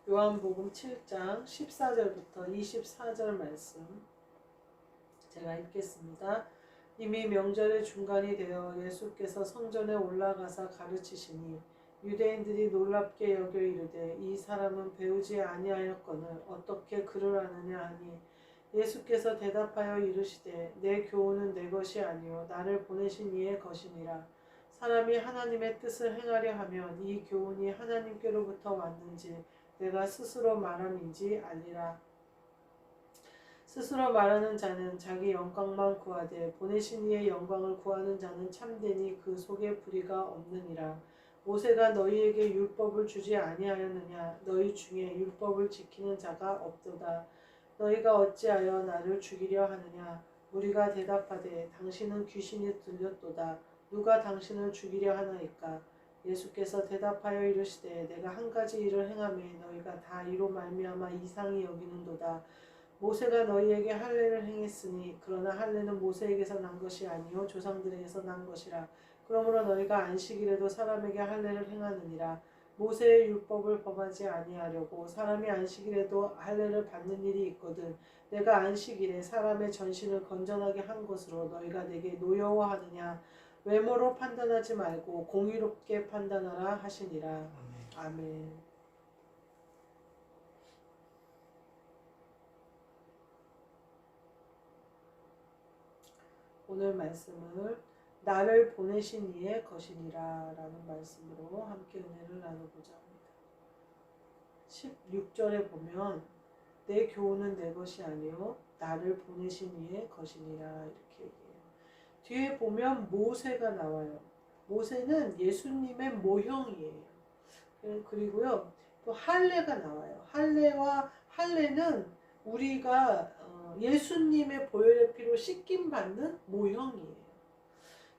요한복음 7장 14절부터 24절 말씀 제가 읽겠습니다. 이미 명절의 중간이 되어 예수께서 성전에 올라가사 가르치시니 유대인들이 놀랍게 여겨 이르되 이 사람은 배우지 아니하였거늘 어떻게 그를 아느냐 하니 예수께서 대답하여 이르시되 내 교훈은 내 것이 아니요 나를 보내신 이의 것이니라. 사람이 하나님의 뜻을 행하려 하면 이 교훈이 하나님께로부터 왔는지 내가 스스로 말함인지 알리라. 스스로 말하는 자는 자기 영광만 구하되 보내신 이의 영광을 구하는 자는 참되니 그 속에 불의가 없느니라. 모세가 너희에게 율법을 주지 아니하였느냐? 너희 중에 율법을 지키는 자가 없도다. 너희가 어찌하여 나를 죽이려 하느냐? 무리가 대답하되 당신은 귀신이 들렸도다. 누가 당신을 죽이려 하나이까? 예수께서 대답하여 이르시되 내가 한 가지 일을 행하매 너희가 다 이로 말미암아 이상히 여기는도다. 모세가 너희에게 할례를 행했으니 그러나 할례는 모세에게서 난 것이 아니요 조상들에게서 난 것이라. 그러므로 너희가 안식일에도 사람에게 할례를 행하느니라. 모세의 율법을 범하지 아니하려고 사람이 안식일에도 할례를 받는 일이 있거든. 내가 안식일에 사람의 전신을 건전하게 한 것으로 너희가 내게 노여워하느냐. 외모로 판단하지 말고 공의롭게 판단하라 하시니라. 아멘. 오늘 말씀을 나를 보내신 이의 것이니라 라는 말씀으로 함께 은혜를 나누고자 합니다. 16절에 보면 내 교훈은 내 것이 아니요 나를 보내신 이의 것이니라 이렇게 얘기해요. 뒤에 보면 모세가 나와요. 모세는 예수님의 모형이에요. 그리고요 또 할례가 나와요. 할례는 우리가 예수님의 보혈의 피로 씻김 받는 모형이에요.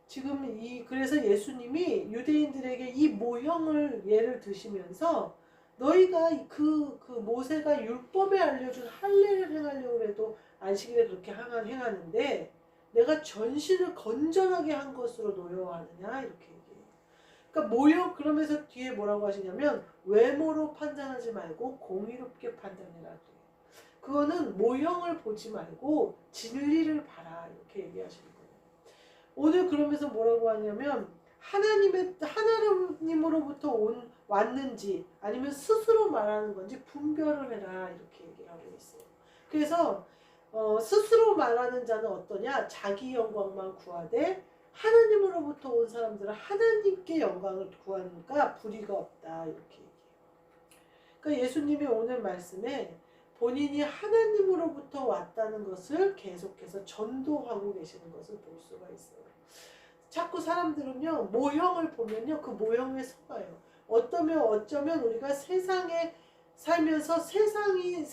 지금 그래서 예수님이 유대인들에게 이 모형을 예를 드시면서 너희가 그 모세가 율법에 알려준 할례를 행하려고 해도 안식일에 그렇게 행하는데 내가 전신을 건전하게 한 것으로 노여워하느냐 이렇게 얘기해요. 그러니까 모형 그러면서 뒤에 뭐라고 하시냐면 외모로 판단하지 말고 공의롭게 판단해라. 그거는 모형을 보지 말고 진리를 봐라 이렇게 얘기하시는 거예요. 오늘 그러면서 뭐라고 하냐면 하나님으로부터 왔는지 아니면 스스로 말하는 건지 분별을 해라 이렇게 얘기하고 있어요. 그래서 스스로 말하는 자는 어떠냐? 자기 영광만 구하되 하나님으로부터 온 사람들은 하나님께 영광을 구하니까 불의가 없다 이렇게 얘기해요. 그러니까 예수님이 오늘 말씀에 본인이 하나님으로부터 왔다는 것을 계속해서 전도하고 계시는 것을 볼 수가 있어요. 자꾸 사람들은요 모형을 보면요 그 모형에 속아요. 어쩌면 우리가 세상에 살면서 세상은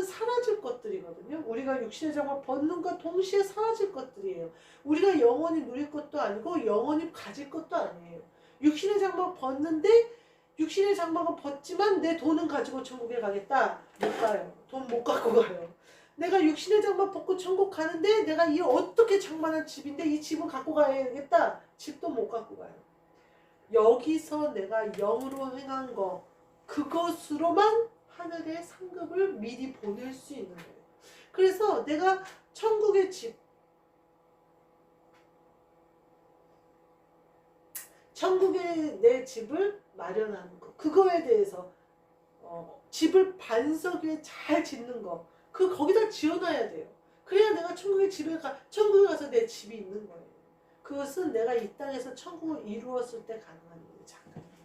사라질 것들이거든요. 우리가 육신의 장막 벗는과 동시에 사라질 것들이에요. 우리가 영원히 누릴 것도 아니고 영원히 가질 것도 아니에요. 육신의 장막 벗는데 육신의 장막은 벗지만 내 돈은 가지고 천국에 가겠다. 못 가요. 돈 못 갖고 가요. 내가 육신의 장막 벗고 천국 가는데 내가 이 어떻게 장만한 집인데 이 집은 갖고 가야겠다. 집도 못 갖고 가요. 여기서 내가 영으로 행한 거 그것으로만 하늘의 상급을 미리 보낼 수 있는 거예요. 그래서 내가 천국의 천국의 내 집을 마련하는 거 그거에 대해서 집을 반석 위에 잘 짓는 거 거기다 지어놔야 돼요. 그래야 내가 천국에 가서 내 집이 있는 거예요. 그것은 내가 이 땅에서 천국을 이루었을 때 가능한 일이에요. 잠깐만요.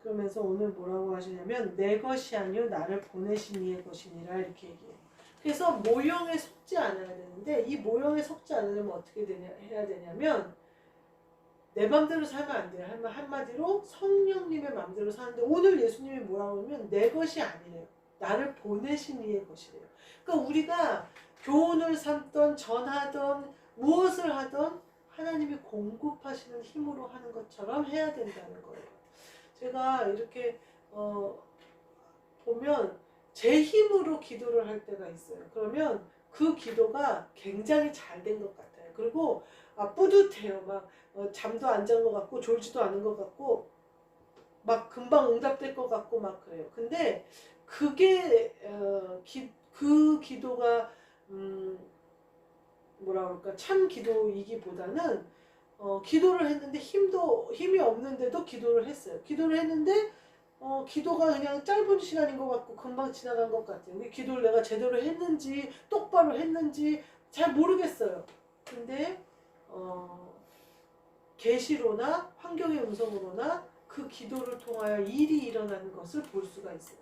그러면서 오늘 뭐라고 하시냐면 내 것이 아니요 나를 보내신 이의 것이니라 이렇게 얘기해요. 그래서 모형에 속지 않아야 되는데 이 모형에 속지 않으려면 어떻게 해야 되냐면 내 맘대로 살면 안 돼요. 한마디로 성령님의 맘대로 사는데 오늘 예수님이 뭐라고 하면 내 것이 아니래요. 나를 보내신 이의 것이래요. 그러니까 우리가 교훈을 삼던 전하던 무엇을 하던 하나님이 공급하시는 힘으로 하는 것처럼 해야 된다는 거예요. 제가 이렇게 보면 제 힘으로 기도를 할 때가 있어요. 그러면 그 기도가 굉장히 잘 된 것 같아요. 그리고 뿌듯해요. 막 잠도 안 잔 것 같고 졸지도 않은 것 같고 막 금방 응답될 것 같고 막 그래요. 근데 그게 그 기도가 뭐라 그럴까 참 기도이기보다는 기도를 했는데 힘이 없는데도 기도를 했어요. 기도를 했는데 기도가 그냥 짧은 시간인 것 같고 금방 지나간 것 같아요. 기도를 내가 제대로 했는지 똑바로 했는지 잘 모르겠어요. 근데 계시로나 환경의 음성으로나 그 기도를 통하여 일이 일어나는 것을 볼 수가 있어요.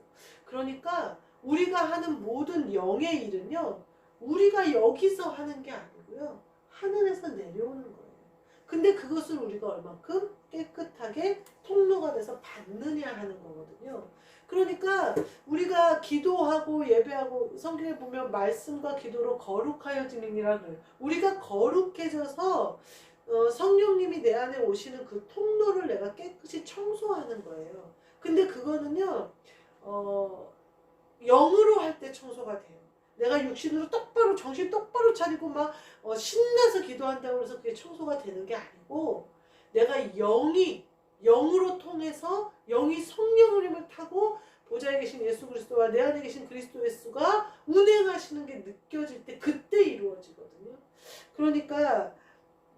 그러니까 우리가 하는 모든 영의 일은요. 우리가 여기서 하는 게 아니고요. 하늘에서 내려오는 거예요. 근데 그것을 우리가 얼만큼 깨끗하게 통로가 돼서 받느냐 하는 거거든요. 그러니까 우리가 기도하고 예배하고 성경에 보면 말씀과 기도로 거룩하여지느니라 그래요. 우리가 거룩해져서 성령님이 내 안에 오시는 그 통로를 내가 깨끗이 청소하는 거예요. 근데 그거는요 영으로 할 때 청소가 돼요. 내가 육신으로 똑바로 정신 똑바로 차리고 막 신나서 기도한다고 해서 그게 청소가 되는 게 아니고 내가 영으로 통해서 영이 성령의 힘을 타고 보좌에 계신 예수 그리스도와 내 안에 계신 그리스도 예수가 운행하시는 게 느껴질 때 그때 이루어지거든요. 그러니까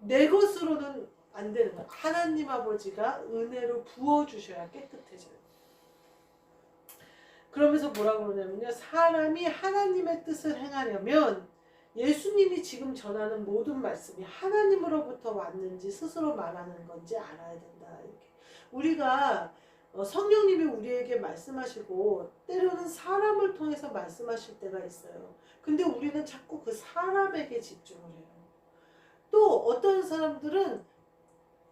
내 것으로는 안 되는 거야. 하나님 아버지가 은혜로 부어주셔야 깨끗해져요. 그러면서 뭐라고 그러냐면요. 사람이 하나님의 뜻을 행하려면 예수님이 지금 전하는 모든 말씀이 하나님으로부터 왔는지 스스로 말하는 건지 알아야 된다. 이렇게. 우리가 성령님이 우리에게 말씀하시고 때로는 사람을 통해서 말씀하실 때가 있어요. 근데 우리는 자꾸 그 사람에게 집중을 해요. 또 어떤 사람들은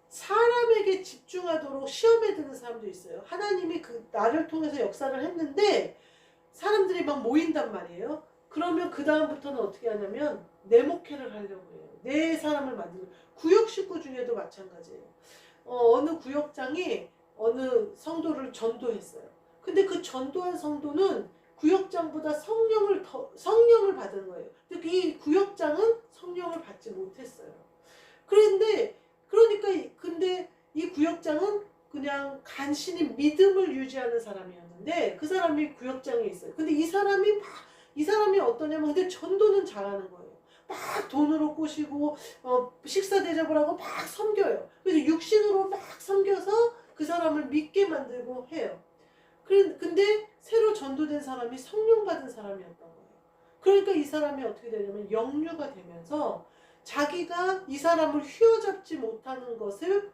사람에게 집중하도록 시험에 드는 사람도 있어요. 하나님이 나를 통해서 역사를 했는데 사람들이 막 모인단 말이에요. 그러면 그 다음부터는 어떻게 하냐면 내 목회를 하려고 해요. 내 사람을 만들고. 구역 식구 중에도 마찬가지예요. 어느 구역장이 어느 성도를 전도했어요. 근데 그 전도한 성도는 구역장보다 성령을 받은 거예요. 근데 이 구역장은 성령을 받지 못했어요. 근데 이 구역장은 그냥 간신히 믿음을 유지하는 사람이었는데 그 사람이 구역장에 있어요. 근데 이 사람이 어떠냐면 근데 전도는 잘하는 거예요. 막 돈으로 꼬시고 식사 대접을 하고 막 섬겨요. 그래서 육신으로 막 섬겨서 그 사람을 믿게 만들고 해요. 근데 새로 전도된 사람이 성령 받은 사람이었던 거예요. 그러니까 이 사람이 어떻게 되냐면 역류가 되면서 자기가 이 사람을 휘어잡지 못하는 것을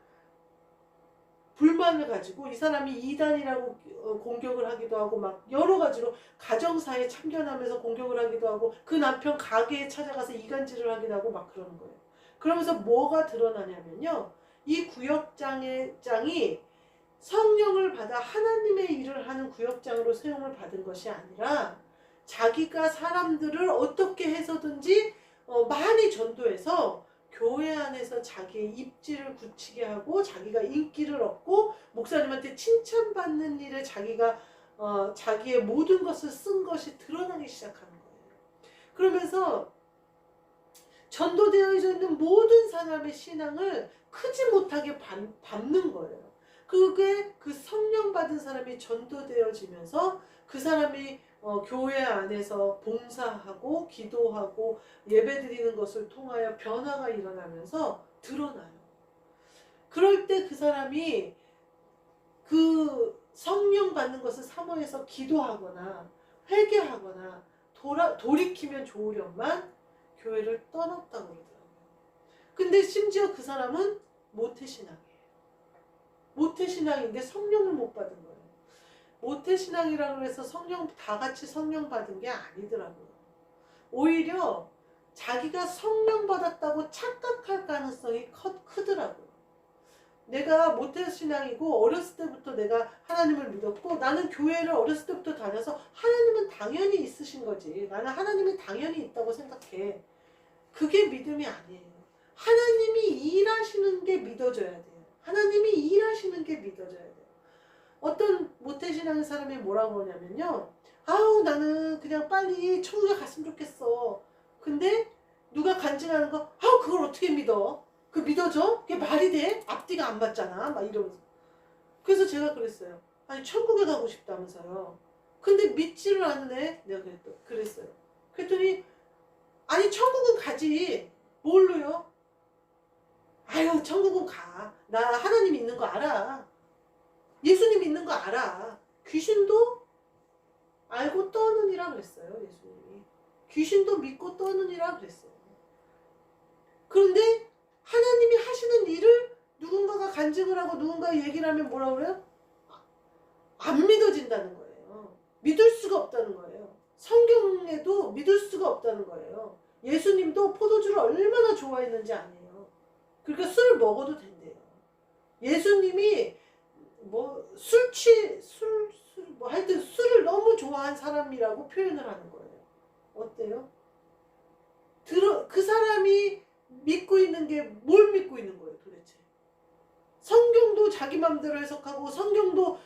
불만을 가지고 이 사람이 이단이라고 공격을 하기도 하고 막 여러 가지로 가정사에 참견하면서 공격을 하기도 하고 그 남편 가게에 찾아가서 이간질을 하기도 하고 막 그러는 거예요. 그러면서 뭐가 드러나냐면요. 이 구역장이 성령을 받아 하나님의 일을 하는 구역장으로 사용을 받은 것이 아니라 자기가 사람들을 어떻게 해서든지 많이 전도해서 교회 안에서 자기의 입지를 굳히게 하고 자기가 인기를 얻고 목사님한테 칭찬받는 일에 자기가 자기의 모든 것을 쓴 것이 드러나기 시작하는 거예요. 그러면서 전도되어 있는 모든 사람의 신앙을 크지 못하게 밟는 거예요. 그게 그 성령 받은 사람이 전도되어지면서 그 사람이 교회 안에서 봉사하고 기도하고 예배드리는 것을 통하여 변화가 일어나면서 드러나요. 그럴 때 그 사람이 그 성령 받는 것을 사모해서 기도하거나 회개하거나 돌이키면 좋으련만 교회를 떠났다고 그러더라고요. 근데 심지어 그 사람은 모태신앙이에요. 모태신앙인데 성령을 못 받은 거예요. 모태신앙이라고 해서 성령 다 같이 성령 받은 게 아니더라고요. 오히려 자기가 성령 받았다고 착각할 가능성이 크더라고요. 내가 모태신앙이고 어렸을 때부터 내가 하나님을 믿었고 나는 교회를 어렸을 때부터 다녀서 하나님은 당연히 있으신 거지. 나는 하나님이 당연히 있다고 생각해. 그게 믿음이 아니에요. 하나님이 일하시는 게 믿어져야 돼요. 하나님이 일하시는 게 믿어져야 돼요. 어떤 모태신앙의 사람이 뭐라고 하냐면요. 아우 나는 그냥 빨리 천국에 갔으면 좋겠어. 근데 누가 간증하는 거 아우 그걸 어떻게 믿어? 그 믿어져? 그게 말이 돼? 앞뒤가 안 맞잖아. 막 이러면서. 그래서 제가 그랬어요. 아니 천국에 가고 싶다면서요. 근데 믿지를 않네. 내가 그랬어요. 그랬더니 아니 천국은 가지. 뭘로요? 아유 천국은 가. 나 하나님 있는 거 알아. 예수님 있는 거 알아. 귀신도 알고 떠느니라 그랬어요. 예수님이. 귀신도 믿고 떠느니라 그랬어요. 그런데 하나님이 하시는 일을 누군가가 간증을 하고 누군가 얘기를 하면 뭐라고 그래요? 안 믿어진다는 거예요. 믿을 수가 없다는 거예요. 성경에도 믿을 수가 없다는 거예요. 예수님도 포도주를 얼마나 좋아했는지 아니에요. 그러니까 술을 먹어도 된대요. 예수님이 뭐 뭐 하여튼 술을 너무 좋아한 사람이라고 표현을 하는 거예요. 어때요? 그 사람이 믿고 있는 게 뭘 믿고 있는 거예요 도대체? 성경도 자기 맘대로 해석하고 성경도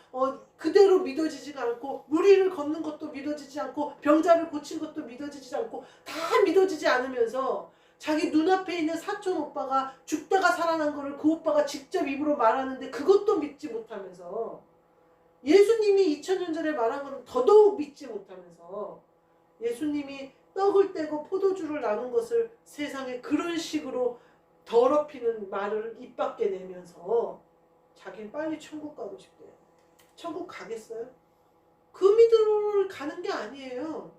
그대로 믿어지지가 않고 무리를 걷는 것도 믿어지지 않고 병자를 고친 것도 믿어지지 않고 다 믿어지지 않으면서 자기 눈앞에 있는 사촌 오빠가 죽다가 살아난 거를 그 오빠가 직접 입으로 말하는데 그것도 믿지 못하면서 예수님이 2000년 전에 말한 거는 더더욱 믿지 못하면서 예수님이 떡을 떼고 포도주를 나눈 것을 세상에 그런 식으로 더럽히는 말을 입 밖에 내면서 자기는 빨리 천국 가고 싶대요. 천국 가겠어요? 그 믿음을 가는 게 아니에요.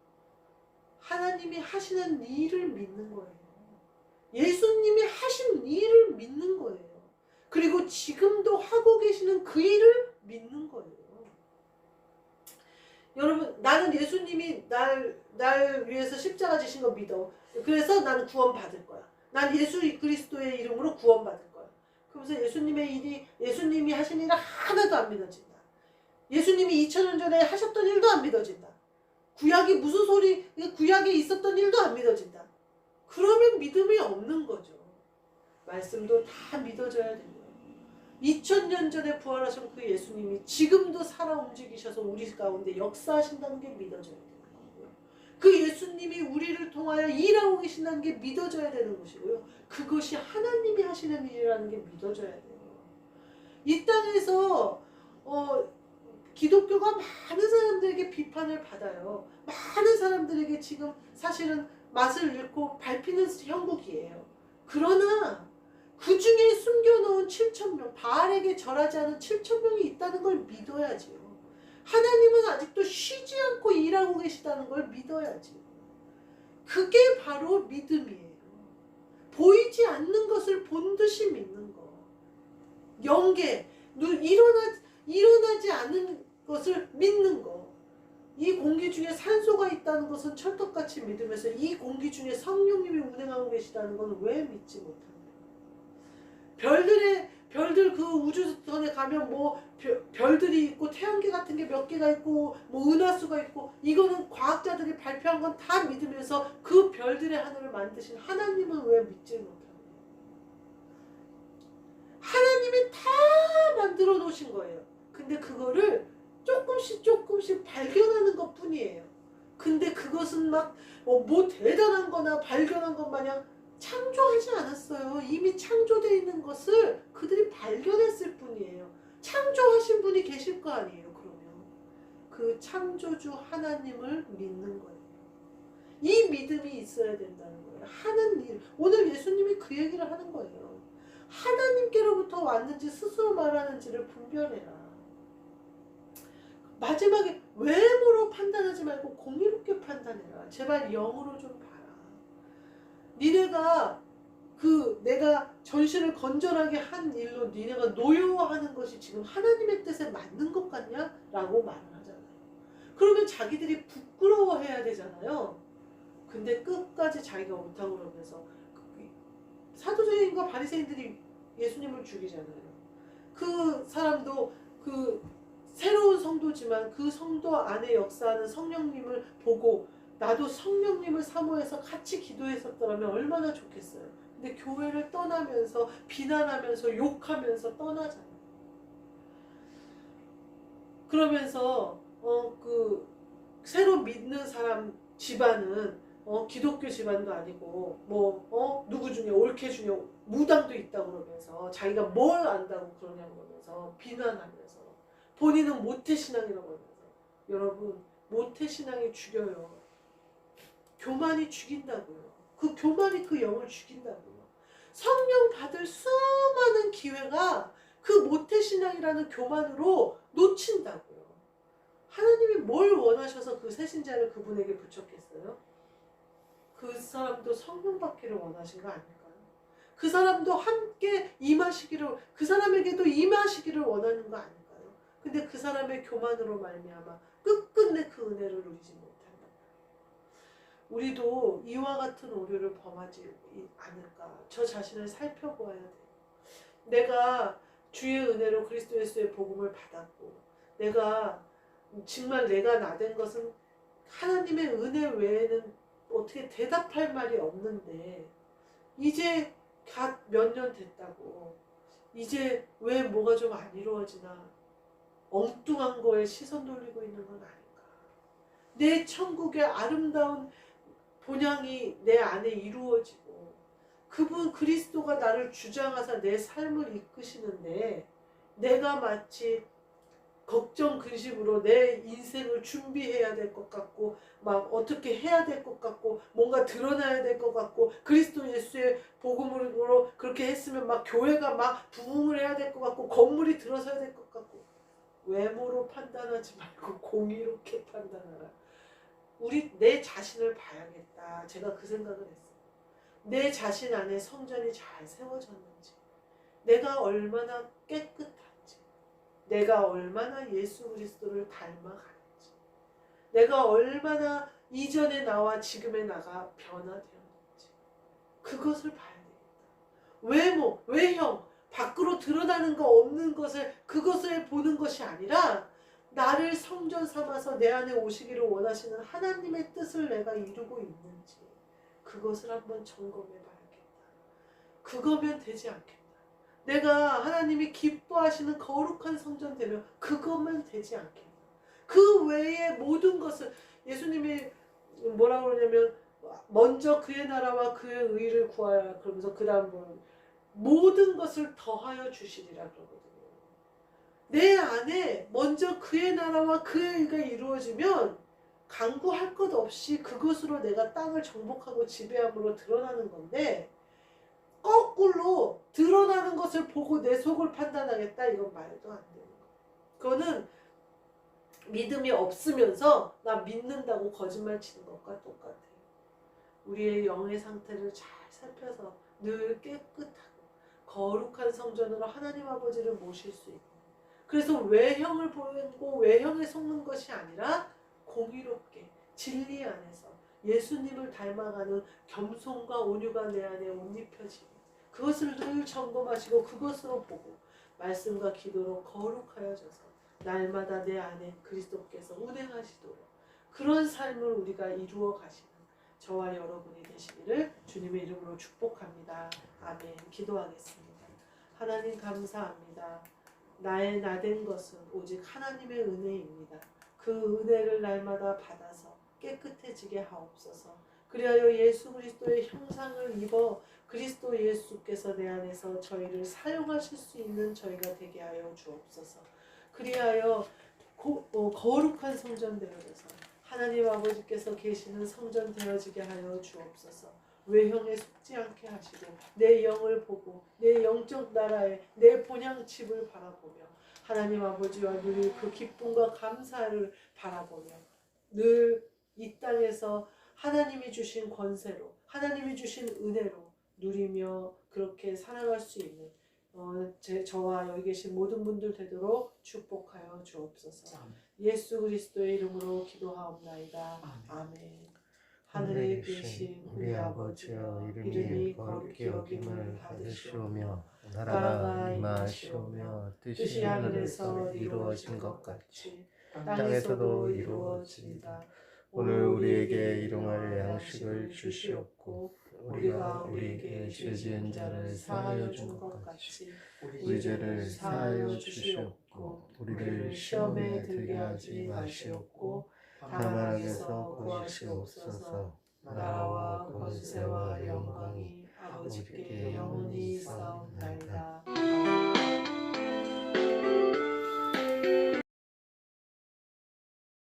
하나님이 하시는 일을 믿는 거예요. 예수님이 하신 일을 믿는 거예요. 그리고 지금도 하고 계시는 그 일을 믿는 거예요. 여러분 나는 예수님이 날 위해서 십자가 지신 거 믿어. 그래서 나는 구원 받을 거야. 난 예수 그리스도의 이름으로 구원 받을 거야. 그러면서 예수님이 하신 일은 하나도 안 믿어진다. 예수님이 2000년 전에 하셨던 일도 안 믿어진다. 구약이 무슨 소리, 구약에 있었던 일도 안 믿어진다. 그러면 믿음이 없는 거죠. 말씀도 다 믿어져야 됩니다. 2000년 전에 부활하신 그 예수님이 지금도 살아 움직이셔서 우리 가운데 역사하신다는 게 믿어져야 되는 거고요. 그 예수님이 우리를 통하여 일하고 계신다는 게 믿어져야 되는 것이고요. 그것이 하나님이 하시는 일이라는 게 믿어져야 돼요. 이 땅에서 기독교가 많은 사람들에게 비판을 받아요. 많은 사람들에게 지금 사실은 맛을 잃고 밟히는 형국이에요. 그러나 그 중에 숨겨놓은 7,000명, 바알에게 절하지 않은 7,000명이 있다는 걸 믿어야지요. 하나님은 아직도 쉬지 않고 일하고 계시다는 걸 믿어야지. 그게 바로 믿음이에요. 보이지 않는 것을 본 듯이 믿는 거. 영계, 일어나지 않는 것을 믿는 거. 이 공기 중에 산소가 있다는 것은 철떡같이 믿으면서 이 공기 중에 성령님이 운행하고 계시다는 건 왜 믿지 못합니까? 별들 그 우주선에 가면 뭐 별들이 있고 태양계 같은 게 몇 개가 있고 뭐 은하수가 있고 이거는 과학자들이 발표한 건 다 믿으면서 그 별들의 하늘을 만드신 하나님은 왜 믿지 못합니까? 하나님이 다 만들어 놓으신 거예요. 근데 그거를 조금씩 발견하는 것 뿐이에요. 근데 그것은 막 뭐 대단한 거나 발견한 것 마냥 창조하지 않았어요. 이미 창조되어 있는 것을 그들이 발견했을 뿐이에요. 창조하신 분이 계실 거 아니에요. 그러면 그 창조주 하나님을 믿는 거예요. 이 믿음이 있어야 된다는 거예요. 하는 일. 오늘 예수님이 그 얘기를 하는 거예요. 하나님께로부터 왔는지 스스로 말하는지를 분별해라. 마지막에 외모로 판단하지 말고 공의롭게 판단해라. 제발 영으로 좀 봐라. 니네가 내가 전신을 건전하게 한 일로 니네가 노여워하는 것이 지금 하나님의 뜻에 맞는 것 같냐? 라고 말을 하잖아요. 그러면 자기들이 부끄러워해야 되잖아요. 근데 끝까지 자기가 옳다고 그러면서 사두개인과 바리새인들이 예수님을 죽이잖아요. 그 사람도 그 새로운 성도지만 그 성도 안에 역사하는 성령님을 보고 나도 성령님을 사모해서 같이 기도했었더라면 얼마나 좋겠어요. 근데 교회를 떠나면서 비난하면서 욕하면서 떠나잖아요. 그러면서 그 새로 믿는 사람 집안은 기독교 집안도 아니고 누구 중에 올케 중에 무당도 있다고 그러면서 자기가 뭘 안다고 그러냐고 그러면서 비난하면서 본인은 모태신앙이라고 하면서 여러분 모태신앙이 죽여요. 교만이 죽인다고요. 그 교만이 그 영을 죽인다고요. 성령 받을 수많은 기회가 그 모태신앙이라는 교만으로 놓친다고요. 하나님이 뭘 원하셔서 그 새신자를 그분에게 붙였겠어요? 그 사람도 성령 받기를 원하신 거 아닐까요? 그 사람도 함께 임하시기를, 그 사람에게도 임하시기를 원하는 거 아닐까요? 근데 그 사람의 교만으로 말미암아 끝끝내 그 은혜를 누리지 못한다. 우리도 이와 같은 오류를 범하지 않을까? 저 자신을 살펴보아야 돼요. 내가 주의 은혜로 그리스도 예수의 복음을 받았고 정말 내가 나된 것은 하나님의 은혜 외에는 어떻게 대답할 말이 없는데 이제 갓 몇 년 됐다고 이제 왜 뭐가 좀 안 이루어지나 엉뚱한 거에 시선 돌리고 있는 건 아닌가. 내 천국의 아름다운 본향이 내 안에 이루어지고 그분 그리스도가 나를 주장하사 내 삶을 이끄시는데 내가 마치 걱정 근심으로 내 인생을 준비해야 될 것 같고 막 어떻게 해야 될 것 같고 뭔가 드러나야 될 것 같고 그리스도 예수의 복음으로 그렇게 했으면 막 교회가 막 부흥을 해야 될 것 같고 건물이 들어서야 될 것 같고 외모로 판단하지 말고 공의롭게 판단하라. 내 자신을 봐야겠다. 제가 그 생각을 했어요. 내 자신 안에 성전이 잘 세워졌는지 내가 얼마나 깨끗한지 내가 얼마나 예수 그리스도를 닮아가는지 내가 얼마나 이전의 나와 지금의 나가 변화되었는지 그것을 봐야 되겠다. 외모, 외형, 밖으로 드러나는 거 없는 것을 그것을 보는 것이 아니라 나를 성전 삼아서 내 안에 오시기를 원하시는 하나님의 뜻을 내가 이루고 있는지 그것을 한번 점검해 봐야겠다. 그거면 되지 않겠다. 내가 하나님이 기뻐하시는 거룩한 성전 되면 그것만 되지 않겠나. 그 외에 모든 것을 예수님이 뭐라고 그러냐면 먼저 그의 나라와 그의 의를 구하라 그러면서 그 다음 모든 것을 더하여 주시리라 그러거든요. 내 안에 먼저 그의 나라와 그의 의가 이루어지면 강구할 것 없이 그것으로 내가 땅을 정복하고 지배함으로 드러나는 건데 거꾸로 드러나는 것을 보고 내 속을 판단하겠다 이건 말도 안 되는 거예요. 그거는 믿음이 없으면서 나 믿는다고 거짓말 치는 것과 똑같아요. 우리의 영의 상태를 잘 살펴서 늘 깨끗하고 거룩한 성전으로 하나님 아버지를 모실 수 있고 그래서 외형을 보고 외형에 속는 것이 아니라 공의롭게 진리 안에서 예수님을 닮아가는 겸손과 온유가 내 안에 옷 입혀지고 그것을 늘 점검하시고 그것으로 보고 말씀과 기도로 거룩하여져서 날마다 내 안에 그리스도께서 운행하시도록 그런 삶을 우리가 이루어 가시는 저와 여러분이 되시기를 주님의 이름으로 축복합니다. 아멘. 기도하겠습니다. 하나님 감사합니다. 나의 나된 것은 오직 하나님의 은혜입니다. 그 은혜를 날마다 받아서 깨끗해지게 하옵소서. 그리하여 예수 그리스도의 형상을 입어 그리스도 예수께서 내 안에서 저희를 사용하실 수 있는 저희가 되게 하여 주옵소서. 그리하여 거룩한 성전 되어져서 하나님 아버지께서 계시는 성전 되어지게 하여 주옵소서. 외형에 속지 않게 하시고 내 영을 보고 내 영적 나라에 내 본향집을 바라보며 하나님 아버지와 늘 그 기쁨과 감사를 바라보며 늘 이 땅에서 하나님이 주신 권세로 하나님이 주신 은혜로 누리며 그렇게 살아갈 수 있는 저와 여기 계신 모든 분들 되도록 축복하여 주옵소서. 예수 그리스도의 이름으로 기도하옵나이다. 아멘. 하늘에 계신 우리 아버지여, 이름이 거룩히 여김을 받으시오며 나라가 임하시오며 뜻이 하늘에서 이루어진 것 같이 땅에서도 이루어지이다. 오늘 우리에게 일용할 양식을 주시옵고 우리가 우리에게 죄 지은 자를 사하여 준 것 같이 우리 죄를 사하여 주시옵고 우리를 시험에 들게 하지 마시옵고 다만 악에서 구하시옵소서. 나라와 권세와 영광이 아버지께 영원히 있사옵나이다.